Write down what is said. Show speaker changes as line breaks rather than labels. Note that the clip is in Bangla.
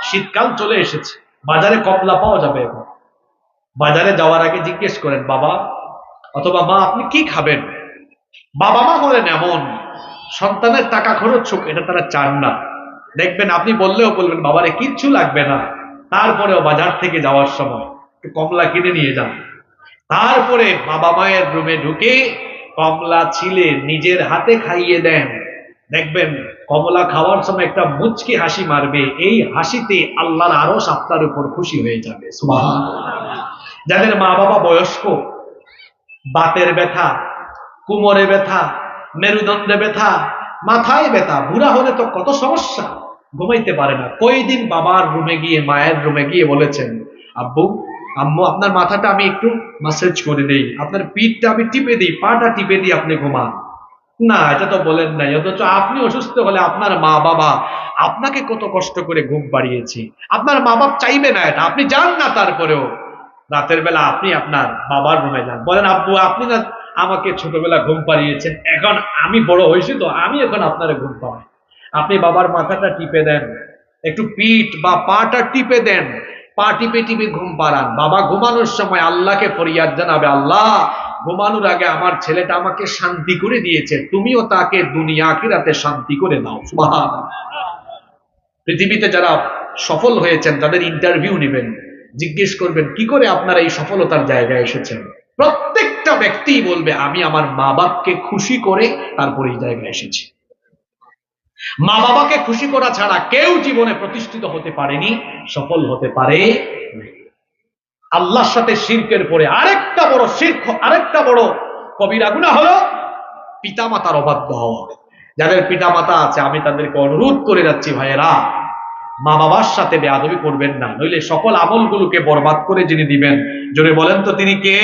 শীতকাল চলে এসেছে, বাজারে কমলা পাওয়া যাবে এখন। বাজারে যাওয়ার আগে জিজ্ঞেস করেন বাবা অথবা মা আপনি কি খাবেন। বাবা মা হলেন এমন, সন্তানের টাকা খরচ হোক এটা তারা চান না। দেখবেন আপনি বললেও বলবেন বাবারে কিচ্ছু লাগবে না, তারপরেও বাজার থেকে যাওয়ার সময় কমলা কিনে নিয়ে যান। তারপরে বাবা মায়ের রুমে ঢুকে কমলা ছিলে নিজের হাতে খাইয়ে দেন। দেখবেন কমলা খাওয়ার সময় একটা মুচকি হাসি মারবে, এই হাসিতে আল্লাহর আরশ আপনার উপর খুশি হয়ে যাবে। সুবহানাল্লাহ। যাদের মা বাবা বয়স্ক, বাতের ব্যথা, কোমরে ব্যথা, মেরুদণ্ডে ব্যথা, মাথায় ব্যথা, বুড়া হলে তো কত সমস্যা, ঘুমাইতে পারে না। কয়দিন বাবার রুমে গিয়ে মায়ের রুমে গিয়ে বলেছেন আব্বু আম্মু আপনার মাথাটা আমি একটু মাসাজ করে দেই, আপনার পিঠটা আমি টিপে দিই, পাটা টিপে দিই, আপনি ঘুমান। না, এটা তো বলেন নাই। অথচ আপনি অসুস্থ হলে আপনার মা বাবা আপনাকে কত কষ্ট করে ঘুম পাড়িয়েছে, আপনার মা বাপ চাইবে না এটা, আপনি যান না। তারপরেও রাতের বেলা আপনি আপনার বাবার রুমে যান, বলেন আব্বু আপনি না আমাকে ছোটবেলা ঘুম পাড়িয়েছেন, এখন আমি বড় হয়েছি তো আমি এখন আপনার ঘুম পাড়াই। আপনি বাবার মাথাটা টিপে দেন, একটু পিঠ বা পাটা টিপে দেন, পা টিপে টিপে ঘুম পাড়ান। বাবা ঘুমানোর সময় আল্লাহকে ফরিয়াদ জানাবে, আল্লাহ ঘুমানোর আগে আমার ছেলেটা আমাকে শান্তি করে দিয়েছে, তুমিও তাকে দুনিয়া আখিরাতে শান্তি করে দাও। সুবহানাল্লাহ। পৃথিবীতে যারা সফল হয়েছেন তাদের ইন্টারভিউ নেবেন, জিজ্ঞেস করবেন কি করে আপনারা এই সফলতার জায়গায় এসেছেন। প্রত্যেকটা ব্যক্তি বলবে আমি আমার মা বাপকে খুশি করে তারপর এই জায়গায় এসেছি। মা বাবাকে খুশি করা ছাড়া কেউ জীবনে প্রতিষ্ঠিত হতে পারেনি, সফল হতে পারে। আল্লাহর সাথে শিরকের পরে আরেকটা বড় শিরক, আরেকটা বড় কবিরা গুনাহ হলো পিতামাতার অবাধ্য হওয়া। যাদের পিতামাতা আছে আমি তাদেরকে অনুরোধ করে যাচ্ছি, ভাইয়েরা মা বাবার সাথে বেয়াদবি করবেন না, নইলে সকল আমলগুলোকে বরবাদ করে যিনি দিবেন, জোরে বলেন তো তিনি কে?